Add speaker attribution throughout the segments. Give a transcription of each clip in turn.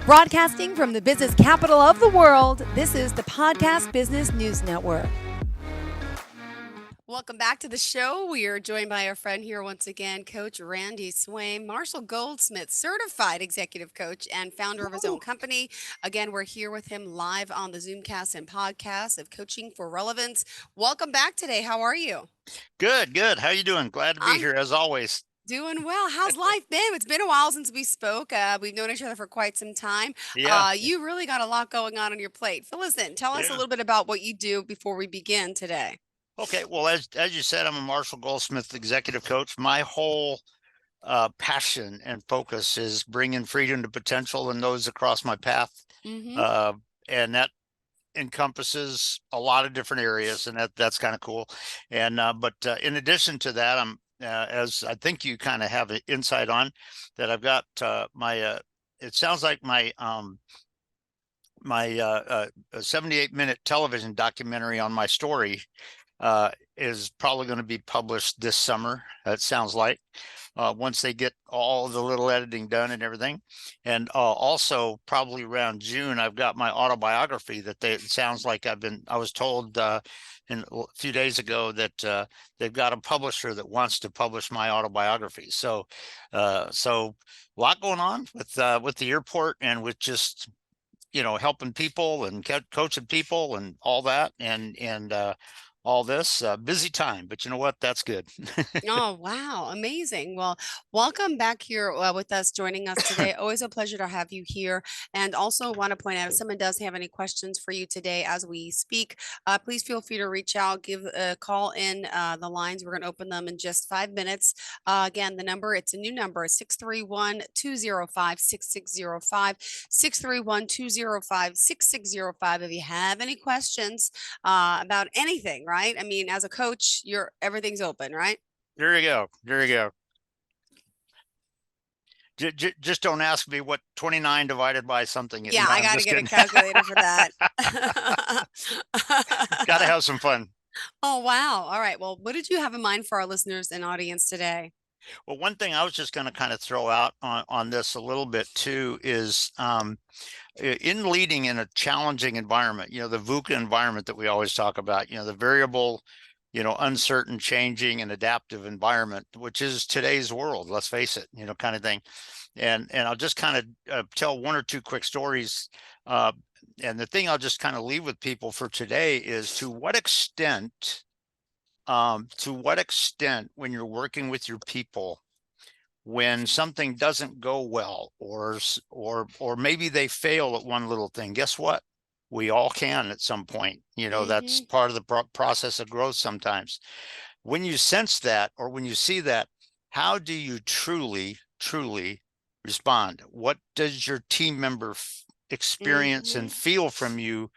Speaker 1: Broadcasting from the business capital of the world, this is the Podcast Business News Network. Welcome back to the show. We are joined by our friend here once again, Coach Randy Swaim, Marshall Goldsmith, certified executive coach and founder of his own company. Again, we're here with him live on the Zoomcast and podcast of Coaching for Relevance. Welcome back today. How are you?
Speaker 2: Good. How you doing? Glad to be here as always.
Speaker 1: Doing well. How's life been? It's been a while since we spoke. We've known each other for quite some time.
Speaker 2: Yeah.
Speaker 1: You really got a lot going on your plate. Fill us in. Tell us a
Speaker 2: Yeah.
Speaker 1: little bit about what you do before we begin today.
Speaker 2: Okay. Well, as you said, I'm a Marshall Goldsmith executive coach. My whole passion and focus is bringing freedom to potential and those across my path. And that encompasses a lot of different areas, and that's kind of cool. And but in addition to that, I'm as I think you kind of have an insight on that, I've got my it sounds like my 78-minute television documentary on my story is probably going to be published this summer. It sounds like once they get all the little editing done and everything. And also probably around June, I've got my autobiography that it sounds like I was told a few days ago that they've got a publisher that wants to publish my autobiography. So a lot going on with the airport and with just, helping people and coaching people and all that. And all this busy time, but you know what? That's good.
Speaker 1: Oh, wow. Amazing. Well, welcome back here with us, joining us today. Always a pleasure to have you here. And also want to point out if someone does have any questions for you today as we speak, please feel free to reach out, give a call in the lines. We're going to open them in just 5 minutes. Again, the number, it's a new number, 631-205-6605, 631-205-6605. If you have any questions about anything, right? I mean, as a coach, everything's open, right?
Speaker 2: There you go. Just don't ask me what 29 divided by something is.
Speaker 1: Yeah, I got to get a calculator for that.
Speaker 2: Got to have some fun.
Speaker 1: Oh, wow. All right. Well, what did you have in mind for our listeners and audience today?
Speaker 2: Well, one thing I was just going to kind of throw out on this a little bit too is in leading in a challenging environment, the VUCA environment that we always talk about, the variable, uncertain, changing, and adaptive environment, which is today's world, let's face it, kind of thing. And I'll just kind of tell one or two quick stories. And the thing I'll just kind of leave with people for today is to what extent when you're working with your people, when something doesn't go well, or maybe they fail at one little thing, guess what? We all can at some point. That's part of the process of growth sometimes. When you sense that, or when you see that, how do you truly respond? What does your team member experience and feel from you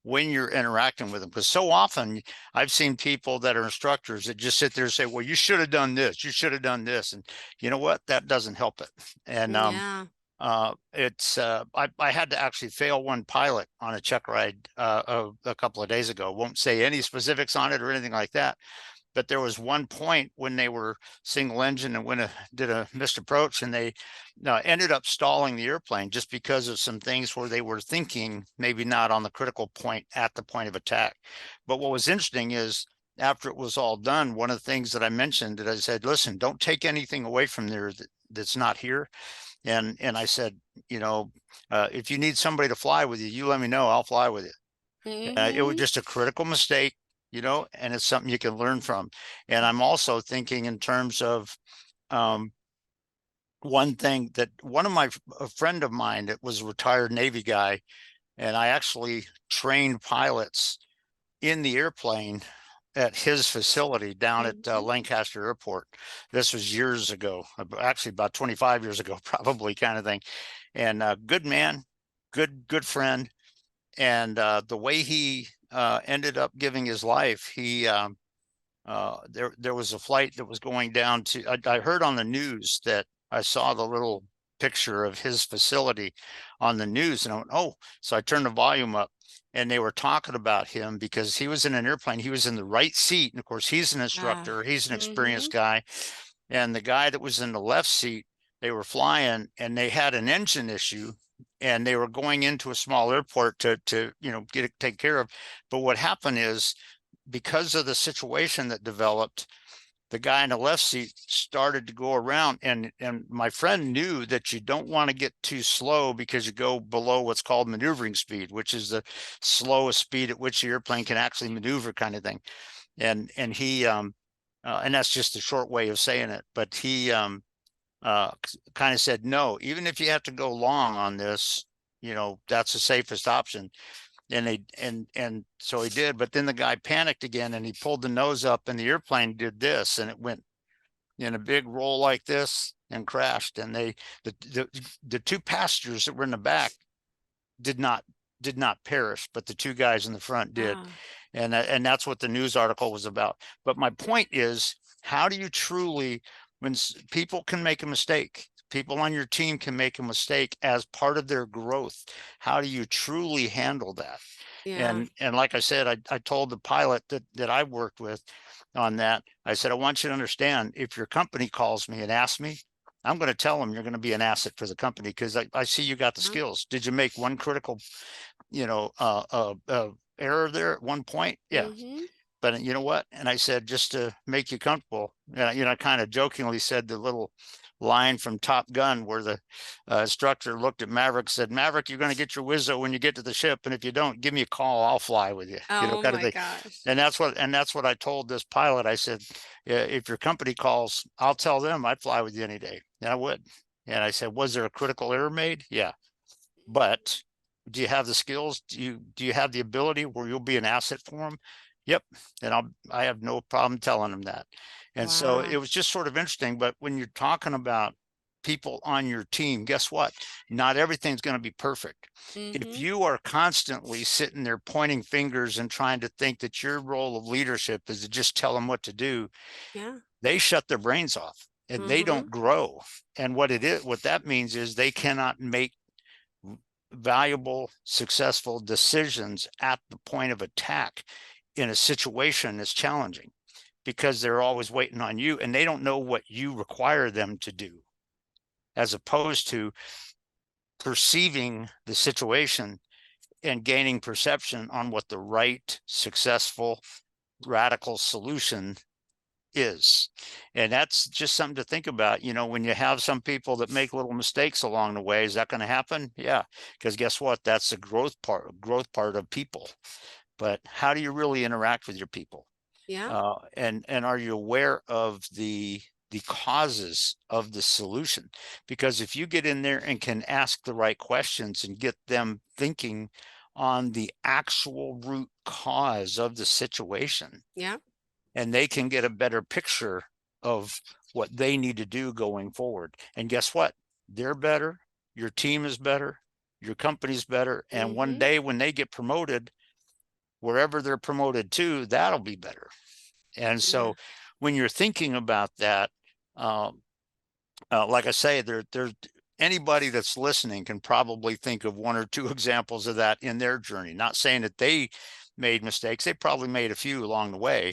Speaker 2: when you're interacting with them? Because so often I've seen people that are instructors that just sit there and say, well, you should have done this, you should have done this. And you know what? That doesn't help it. And I had to actually fail one pilot on a check ride a couple of days ago. Won't say any specifics on it or anything like that. But there was one point when they were single engine and did a missed approach, and they ended up stalling the airplane just because of some things where they were thinking maybe not on the critical point at the point of attack. But what was interesting is after it was all done, one of the things that I mentioned, that I said, listen, don't take anything away from there that's not here. And I said, if you need somebody to fly with you, you let me know, I'll fly with you. It was just a critical mistake, and it's something you can learn from. And I'm also thinking in terms of one thing that a friend of mine that was a retired Navy guy, and I actually trained pilots in the airplane at his facility down at Lancaster Airport. This was years ago, actually about 25 years ago, probably, kind of thing. And good man, good friend. And the way he ended up giving his life, there was a flight that was going down to, I heard on the news that I saw the little picture of his facility on the news, and I went, oh, so I turned the volume up. And they were talking about him because he was in an airplane. He was in the right seat. And of course, he's an instructor. He's an experienced guy. And the guy that was in the left seat, they were flying and they had an engine issue and they were going into a small airport to get it taken care of. But what happened is, because of the situation that developed, the guy in the left seat started to go around, and my friend knew that you don't want to get too slow, because you go below what's called maneuvering speed, which is the slowest speed at which the airplane can actually maneuver, kind of thing. And he and that's just a short way of saying it, but he kind of said, no, even if you have to go long on this, that's the safest option. And so he did, but then the guy panicked again, and he pulled the nose up, and the airplane did this, and it went in a big roll like this and crashed. And the two passengers that were in the back did not perish, but the two guys in the front did.
Speaker 1: Ah,
Speaker 2: And that's what the news article was about. But my point is, how do you truly, when people can make a mistake, people on your team can make a mistake as part of their growth, how do you truly handle that?
Speaker 1: yeah.
Speaker 2: And like I said, I told the pilot that I worked with on that, I said, I want you to understand, if your company calls me and asks me, I'm going to tell them you're going to be an asset for the company, because I see you got the
Speaker 1: Uh-huh.
Speaker 2: skills. Did you make one critical, error there at one point? Yeah.
Speaker 1: Mm-hmm.
Speaker 2: But you know what? And I said, just to make you comfortable, I kind of jokingly said the little line from Top Gun, where the instructor looked at Maverick, said, Maverick, you're going to get your Wizzo when you get to the ship, and if you don't, give me a call, I'll fly with you,
Speaker 1: Oh
Speaker 2: kind of
Speaker 1: my
Speaker 2: thing.
Speaker 1: gosh.
Speaker 2: And that's what I told this pilot. I said, yeah, if your company calls, I'll tell them I'd fly with you any day, and I would. And I said, was there a critical error made? Yeah. But do you have the skills? Do you have the ability where you'll be an asset for them? Yep. And I have no problem telling them that. And so it
Speaker 1: Wow.
Speaker 2: was just sort of interesting. But when you're talking about people on your team, guess what? Not everything's going to be perfect. If
Speaker 1: Mm-hmm.
Speaker 2: you are constantly sitting there pointing fingers and trying to think that your role of leadership is to just tell them what to do,
Speaker 1: Yeah.
Speaker 2: they shut their brains off and they
Speaker 1: Mm-hmm.
Speaker 2: don't grow. And what that means is they cannot make valuable, successful decisions at the point of attack in a situation that's challenging, because they're always waiting on you, and they don't know what you require them to do, as opposed to perceiving the situation and gaining perception on what the right, successful, radical solution is. And that's just something to think about. When you have some people that make little mistakes along the way, is that going to happen? Yeah, because guess what? That's the growth part of people. But how do you really interact with your people?
Speaker 1: Yeah.
Speaker 2: And are you aware of the causes of the solution? Because if you get in there and can ask the right questions and get them thinking on the actual root cause of the situation,
Speaker 1: Yeah.
Speaker 2: and they can get a better picture of what they need to do going forward. And guess what? They're better, your team is better, your company's better. And one
Speaker 1: Mm-hmm.
Speaker 2: day when they get promoted, wherever they're promoted to, that'll be better. And
Speaker 1: Yeah.
Speaker 2: so when you're thinking about that, um, like I say, there's anybody that's listening can probably think of one or two examples of that in their journey. Not saying that they made mistakes, they probably made a few along the way,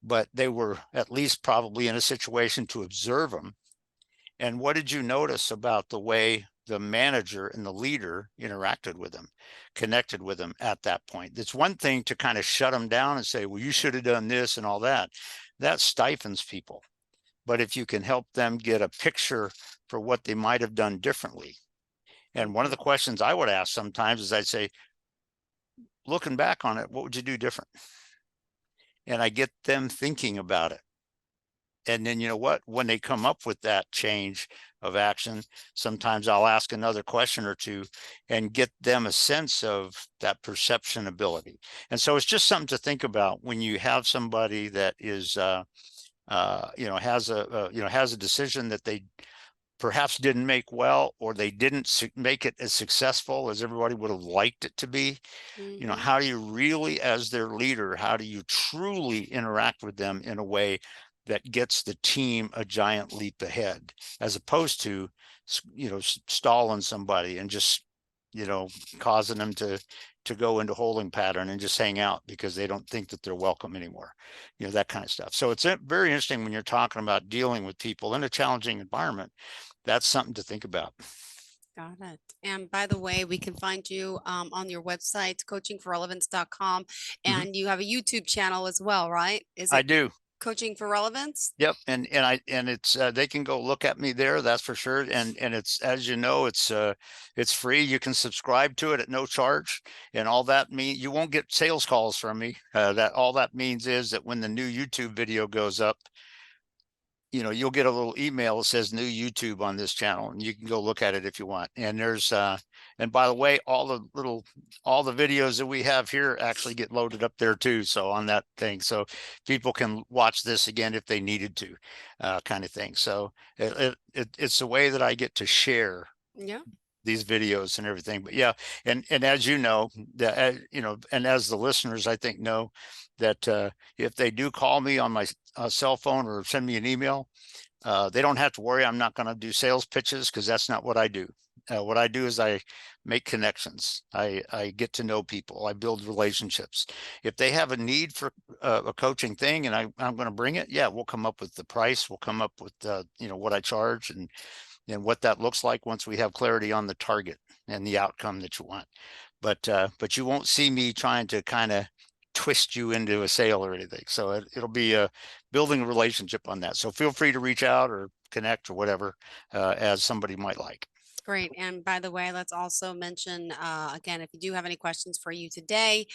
Speaker 2: but they were at least probably in a situation to observe them. And what did you notice about the way the manager and the leader interacted with them, connected with them at that point? It's one thing to kind of shut them down and say, well, you should have done this and all that. That stifles people. But if you can help them get a picture for what they might have done differently. And one of
Speaker 1: Mm-hmm.
Speaker 2: the questions I would ask sometimes is, I'd say, looking back on it, what would you do different? And I get them thinking about it. And then, you know what, when they come up with that change of action, sometimes I'll ask another question or two and get them a sense of that perception ability. And so it's just something to think about when you have somebody that is has a decision that they perhaps didn't make well, or they didn't make it as successful as everybody would have liked it to be.
Speaker 1: Mm-hmm.
Speaker 2: How do you really, as their leader, how do you truly interact with them in a way that gets the team a giant leap ahead, as opposed to, stalling somebody and just, causing them to go into holding pattern and just hang out because they don't think that they're welcome anymore, that kind of stuff. So it's very interesting when you're talking about dealing with people in a challenging environment. That's something to think about.
Speaker 1: Got it. And by the way, we can find you on your website, coachingforrelevance.com,
Speaker 2: Mhm.
Speaker 1: and you have a YouTube channel as well, right? Is
Speaker 2: I
Speaker 1: it
Speaker 2: do.
Speaker 1: Coaching for Relevance?
Speaker 2: Yep, and it's they can go look at me there, that's for sure. And it's, as you know, it's free. You can subscribe to it at no charge, and all that mean you won't get sales calls from me. That all that means is that when the new YouTube video goes up, you'll get a little email that says new YouTube on this channel, and you can go look at it if you want. And there's and by the way, all the videos that we have here actually get loaded up there too. So on that thing, so people can watch this again if they needed to, kind of thing. So it's a way that I get to share
Speaker 1: Yeah.
Speaker 2: these videos and everything. But yeah, and as you know, and as the listeners I think know, that if they do call me on my cell phone or send me an email, they don't have to worry. I'm not going to do sales pitches, because that's not what I do. What I do is I make connections. I get to know people. I build relationships. If they have a need for a coaching thing, and I'm going to bring it, yeah, we'll come up with the price. We'll come up with what I charge, and what that looks like once we have clarity on the target and the outcome that you want. But you won't see me trying to kind of twist you into a sale or anything. So it'll be building a relationship on that. So feel free to reach out or connect or whatever, as somebody might like.
Speaker 1: Great. And by the way, let's also mention again, if you do have any questions for you today,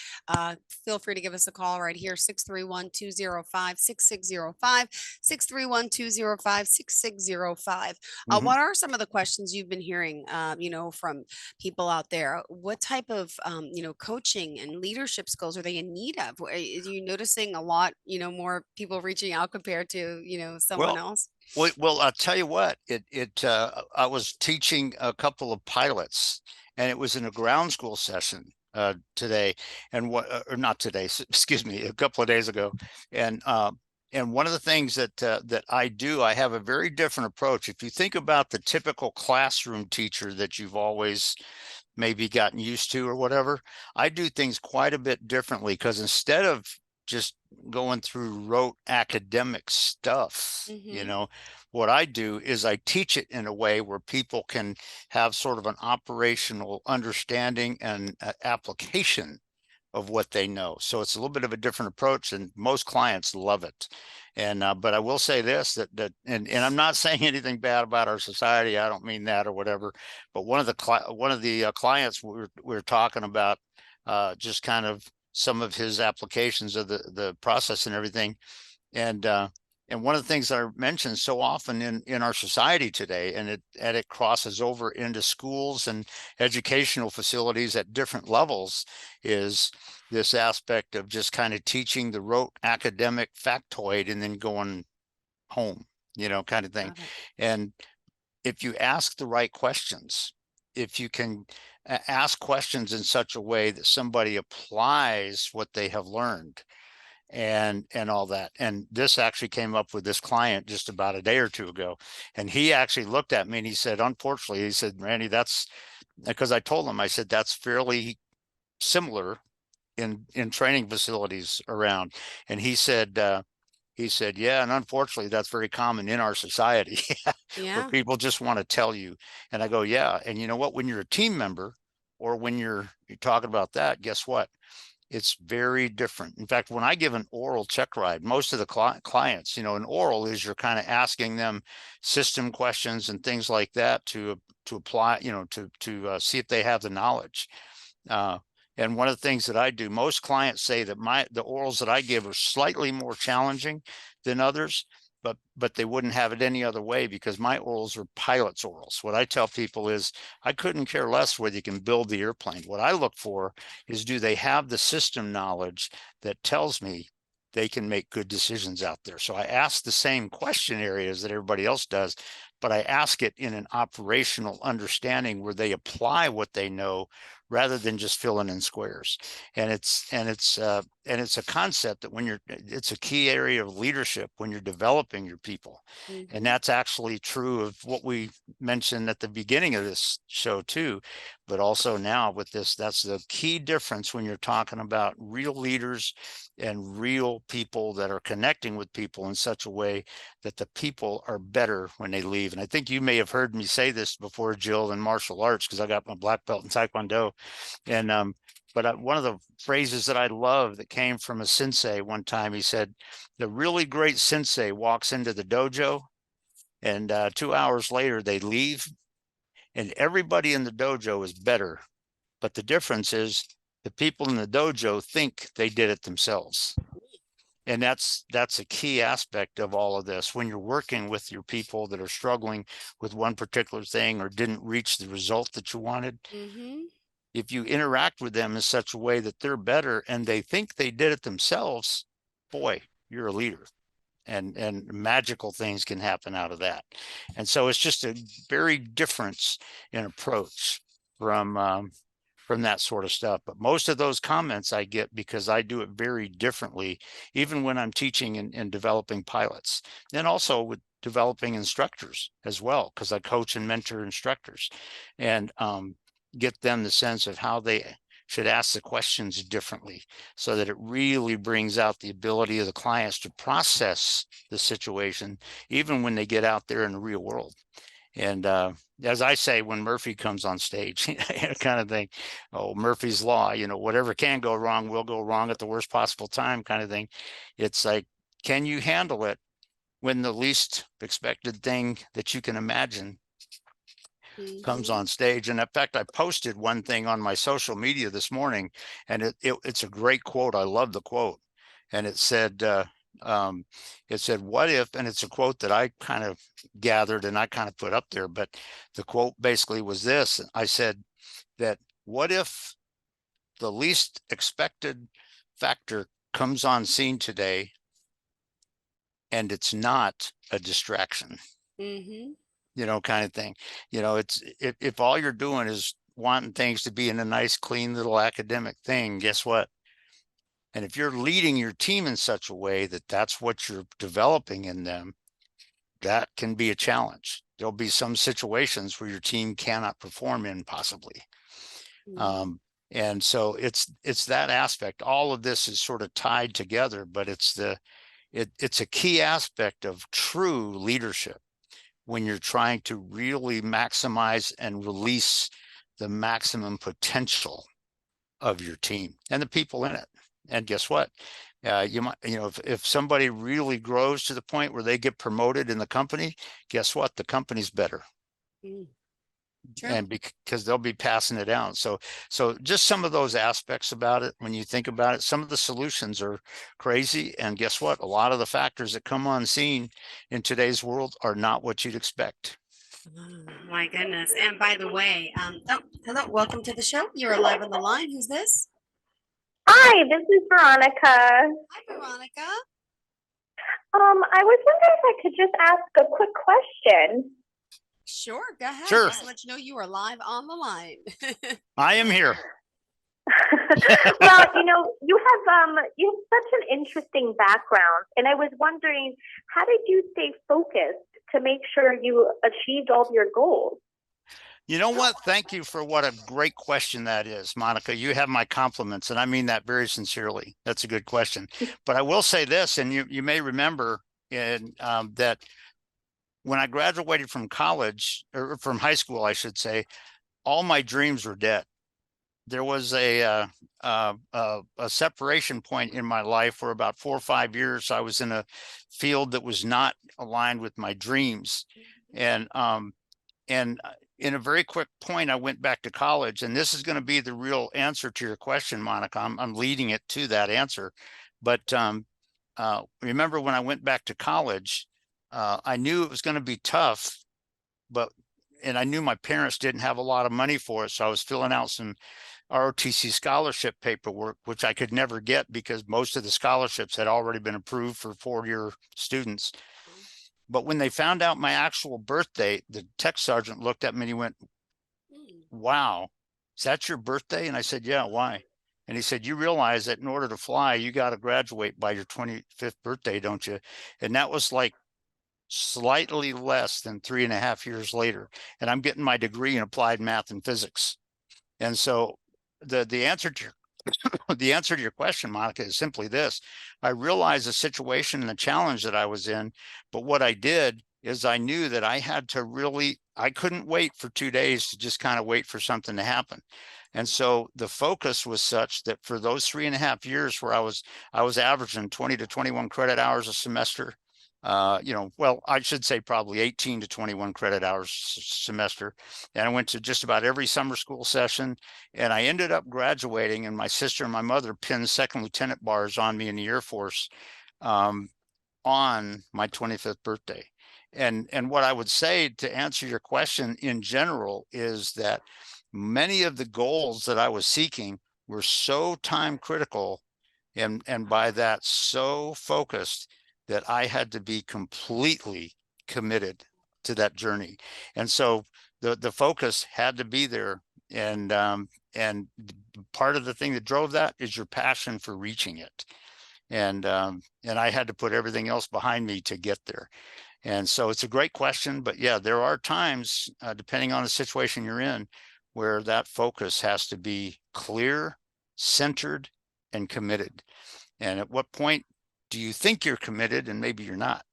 Speaker 1: feel free to give us a call right here, 631-205 6605, 631-205 6605.
Speaker 2: Mhm.
Speaker 1: What are some of the questions you've been hearing, from people out there? What type of, coaching and leadership skills are they in need of? Are you noticing a lot, more people reaching out compared to, someone
Speaker 2: Well,
Speaker 1: else?
Speaker 2: well, I'll tell you what, I was teaching a couple of pilots, and it was in a ground school session today, and or not today, excuse me, a couple of days ago. And one of the things that I do, I have a very different approach. If you think about the typical classroom teacher that you've always maybe gotten used to or whatever, I do things quite a bit differently, because instead of just going through rote academic stuff,
Speaker 1: Mm-hmm.
Speaker 2: what I do is I teach it in a way where people can have sort of an operational understanding and application of what they know. So it's a little bit of a different approach, and most clients love it. And but I will say this, and I'm not saying anything bad about our society. I don't mean that or whatever. But one of the clients we were talking about, just kind of some of his applications of the process and everything. And one of the things that I mentioned so often in our society today, and it crosses over into schools and educational facilities at different levels, is this aspect of just kind of teaching the rote academic factoid and then going home, kind of thing.
Speaker 1: Got it.
Speaker 2: And if you ask the right questions, if you can ask questions in such a way that somebody applies what they have learned, and all that. And this actually came up with this client just about a day or two ago, and he actually looked at me and he said, unfortunately, he said, Randy, that's because I told him, I said, that's fairly similar in training facilities around. And he said, yeah, and unfortunately that's very common in our society, where
Speaker 1: Yeah.
Speaker 2: people just want to tell you. And I go, yeah, and you know what, when you're a team member, or when you're talking about that, guess what, it's very different. In fact, when I give an oral check ride, most of the clients, an oral is you're kind of asking them system questions and things like that to apply, to see if they have the knowledge. Uh, and one of the things that I do, most clients say that the orals that I give are slightly more challenging than others, but they wouldn't have it any other way, because my orals are pilot's orals. What I tell people is I couldn't care less whether you can build the airplane. What I look for is, do they have the system knowledge that tells me they can make good decisions out there? So I ask the same question areas that everybody else does, but I ask it in an operational understanding where they apply what they know, rather than just filling in squares. And it's a concept that it's a key area of leadership when you're developing your people. And
Speaker 1: Mm-hmm.
Speaker 2: that's actually true of what we mentioned at the beginning of this show too, but also now with this. That's the key difference when you're talking about real leaders and real people that are connecting with people in such a way that the people are better when they leave believe. And I think you may have heard me say this before, Jill, in martial arts, because I got my black belt in Taekwondo. And but one of the phrases that I love that came from a sensei one time, he said, the really great sensei walks into the dojo, and 2 hours later they leave, and everybody in the dojo is better. But the difference is the people in the dojo think they did it themselves. And that's a key aspect of all of this. When you're working with your people that are struggling with one particular thing or didn't reach the result that you wanted, if you interact with them in such a way that they're better and they think they did it themselves, boy, you're a leader. And magical things can happen out of that. And so it's just a very difference in approach from that sort of stuff. But most of those comments I get because I do it very differently, even when I'm teaching and developing pilots, and also with developing instructors as well, because I coach and mentor instructors, and get them the sense of how they should ask the questions differently, so that it really brings out the ability of the clients to process the situation, even when they get out there in the real world. And as I say, when Murphy comes on stage, kind of thing, oh, Murphy's Law, whatever can go wrong will go wrong at the worst possible time, kind of thing. It's like, can you handle it when the least expected thing that you can imagine comes on stage? And in fact, I posted one thing on my social media this morning, and it's a great quote. I love the quote. And it said, what if, and it's a quote that I kind of gathered and I kind of put up there, but the quote basically was this. I said that, what if the least expected factor comes on scene today and it's not a distraction? Kind of thing. It's if all you're doing is wanting things to be in a nice, clean little academic thing, guess what? And if you're leading your team in such a way that that's what you're developing in them, that can be a challenge. There'll be some situations where your team cannot perform in, possibly. And so it's that aspect. All of this is sort of tied together, but it's a key aspect of true leadership when you're trying to really maximize and release the maximum potential of your team and the people in it. And guess what? You might, if somebody really grows to the point where they get promoted in the company, guess what? The company's better. True. And because they'll be passing it down. So just some of those aspects about it, when you think about it, some of the solutions are crazy. And guess what? A lot of the factors that come on scene in today's world are not what you'd expect.
Speaker 1: Oh, my goodness. And by the way, hello, welcome to the show. You're live on the line. Who's this?
Speaker 3: Hi, this is Veronica.
Speaker 1: Hi, Veronica.
Speaker 3: I was wondering if I could just ask a quick question.
Speaker 1: Sure, go ahead.
Speaker 2: Sure.
Speaker 1: Just to let you know you are live on the line.
Speaker 2: I am here.
Speaker 3: Well, you have such an interesting background, and I was wondering, how did you stay focused to make sure you achieved all of your goals?
Speaker 2: You know what? Thank you for what a great question that is, Monica. You have my compliments, and I mean that very sincerely. That's a good question. But I will say this, and you may remember that when I graduated from college, or from high school, I should say, all my dreams were dead. There was a separation point in my life where about 4 or 5 years I was in a field that was not aligned with my dreams, and in a very quick point, I went back to college, and this is going to be the real answer to your question, Monica. I'm leading it to that answer. But remember, when I went back to college, I knew it was going to be tough, and I knew my parents didn't have a lot of money for it. So I was filling out some ROTC scholarship paperwork, which I could never get because most of the scholarships had already been approved for 4-year students. But when they found out my actual birthday, the tech sergeant looked at me and he went, "Wow, is that your birthday?" And I said, "Yeah, why?" And he said, "You realize that in order to fly, you got to graduate by your 25th birthday, don't you?" And that was like slightly less than 3.5 years later. And I'm getting my degree in applied math and physics. And so the answer to your question, Monica, is simply this. I realized the situation and the challenge that I was in, but what I did is I knew that I had to really, I couldn't wait for 2 days to just kind of wait for something to happen. And so the focus was such that for those 3.5 years where I was averaging 20 to 21 credit hours a semester, well, I should say probably 18 to 21 credit hours a semester. And I went to just about every summer school session, and I ended up graduating, and my sister and my mother pinned second lieutenant bars on me in the Air Force on my 25th birthday. And what I would say to answer your question in general is that many of the goals that I was seeking were so time critical, and by that so focused, that I had to be completely committed to that journey. And so the focus had to be there. And part of the thing that drove that is your passion for reaching it. And I had to put everything else behind me to get there. And so it's a great question, but yeah, there are times, depending on the situation you're in, where that focus has to be clear, centered, and committed. And at what point do you think you're committed and maybe you're not,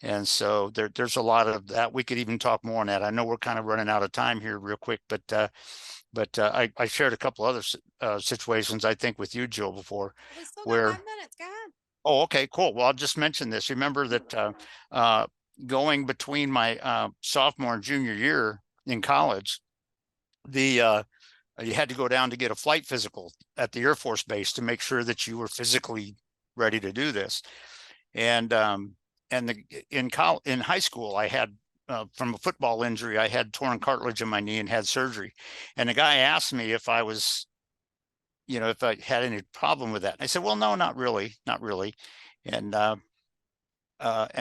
Speaker 2: And so there's a lot of that. We could even talk more on that. I know we're kind of running out of time here real quick, but I shared a couple other situations, I think, with you, Jill, before.
Speaker 1: We still got
Speaker 2: where
Speaker 1: 5 minutes. Go ahead.
Speaker 2: Oh, okay, cool. Well, I'll just mention this. Remember that going between my sophomore and junior year in college, you had to go down to get a flight physical at the Air Force Base to make sure that you were physically ready to do this. And in high school, I had from a football injury, I had torn cartilage in my knee and had surgery. And the guy asked me if I was, if I had any problem with that. I said, well, no, not really. And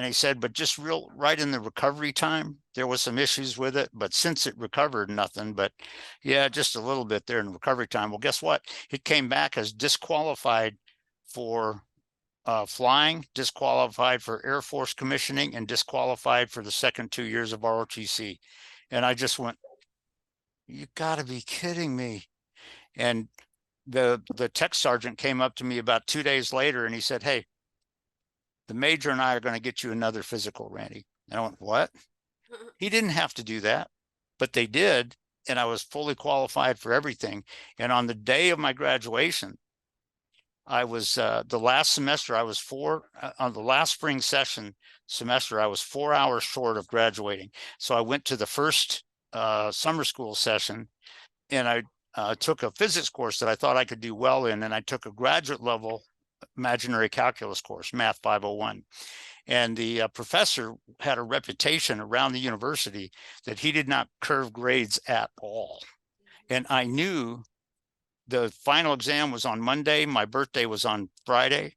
Speaker 2: he said, but just right in the recovery time, there was some issues with it, but since it recovered, nothing. But yeah, just a little bit there in recovery time. Well, guess what? It came back as disqualified for flying, disqualified for Air Force commissioning, and disqualified for the second 2 years of ROTC. And I just went, you gotta be kidding me. And the tech sergeant came up to me about 2 days later and he said, hey, the major and I are going to get you another physical, Randy. And I went, what? He didn't have to do that, but they did. And I was fully qualified for everything. And on the day of my graduation, I was the last semester, I was on the last spring session semester, I was 4 hours short of graduating. So I went to the first summer school session, and I took a physics course that I thought I could do well in, and I took a graduate level imaginary calculus course, Math 501. And the professor had a reputation around the university that he did not curve grades at all. And I knew the final exam was on Monday. My birthday was on Friday.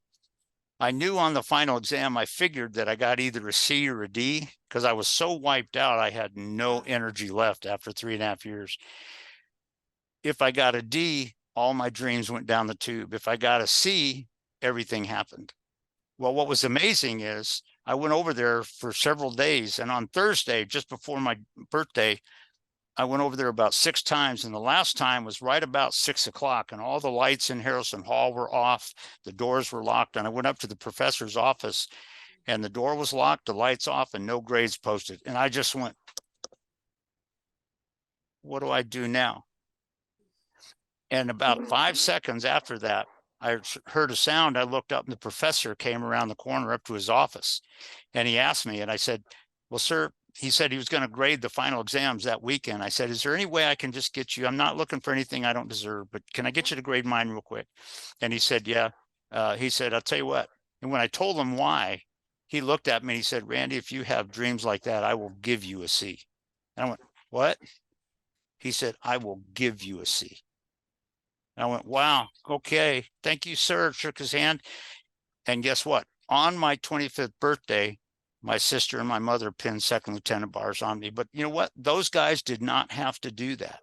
Speaker 2: I knew on the final exam, I figured that I got either a C or a D because I was so wiped out. I had no energy left after 3.5 years. If I got a D, all my dreams went down the tube. If I got a C, everything happened. Well, what was amazing is I went over there for several days. And on Thursday, just before my birthday, I went over there about 6 times. And the last time was right about 6 o'clock. And all the lights in Harrison Hall were off. The doors were locked. And I went up to the professor's office and the door was locked, the lights off, and no grades posted. And I just went, what do I do now? And about 5 seconds after that, I heard a sound. I looked up and the professor came around the corner up to his office. And he asked me, and I said, well, sir, he said he was going to grade the final exams that weekend. I said, is there any way I can just get you? I'm not looking for anything I don't deserve, but can I get you to grade mine real quick? And he said, yeah. He said, I'll tell you what. And when I told him why, he looked at me and he said, Randy, if you have dreams like that, I will give you a C. And I went, what? He said, I will give you a C. And I went, wow, okay, thank you, sir. Shook his hand. And guess what? On my 25th birthday, my sister and my mother pinned second lieutenant bars on me. But you know what? Those guys did not have to do that.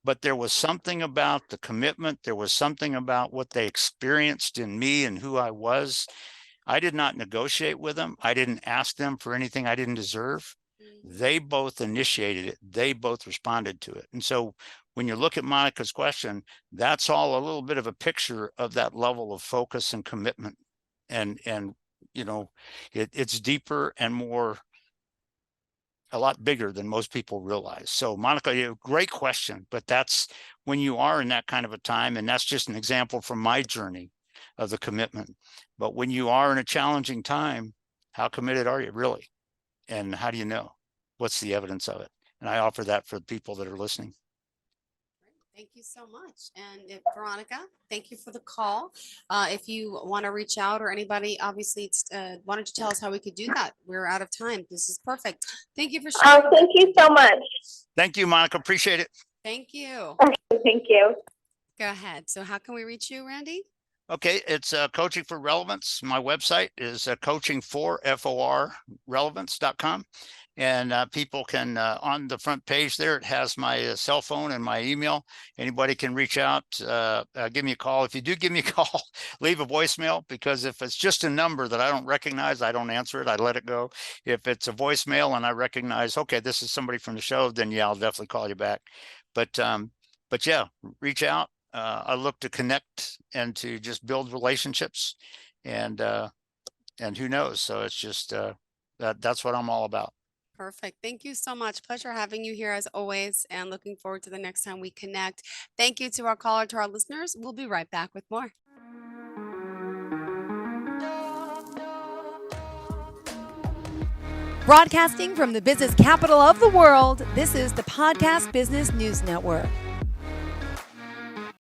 Speaker 2: But there was something about the commitment. There was something about what they experienced in me and who I was. I did not negotiate with them. I didn't ask them for anything I didn't deserve. They both initiated it. They both responded to it. And so when you look at Monica's question, that's all a little bit of a picture of that level of focus and commitment and it's deeper and a lot bigger than most people realize. So Monica, great question, but that's when you are in that kind of a time, and that's just an example from my journey of the commitment. But when you are in a challenging time, how committed are you really? And how do you know? What's the evidence of it? And I offer that for the people that are listening.
Speaker 1: Thank you so much. And Veronica, thank you for the call. If you want to reach out or anybody, obviously, why don't you tell us how we could do that? We're out of time. This is perfect. Thank you for sharing.
Speaker 3: Thank you so much.
Speaker 2: Thank you, Monica. Appreciate it.
Speaker 1: Thank you.
Speaker 3: Okay, thank you.
Speaker 1: Go ahead. So how can we reach you, Randy?
Speaker 2: Okay, it's Coaching for Relevance. My website is coaching4 relevance.com. And people can, on the front page there, it has my cell phone and my email. Anybody can reach out, give me a call. If you do give me a call, leave a voicemail, because if it's just a number that I don't recognize, I don't answer it. I let it go. If it's a voicemail and I recognize, okay, this is somebody from the show, then yeah, I'll definitely call you back. But yeah, reach out. I look to connect and to just build relationships, and who knows? So it's just that's what I'm all about.
Speaker 1: Perfect. Thank you so much. Pleasure having you here as always, and looking forward to the next time we connect. Thank you to our caller, to our listeners. We'll be right back with more.
Speaker 4: Broadcasting from the business capital of the world, this is the Podcast Business News Network.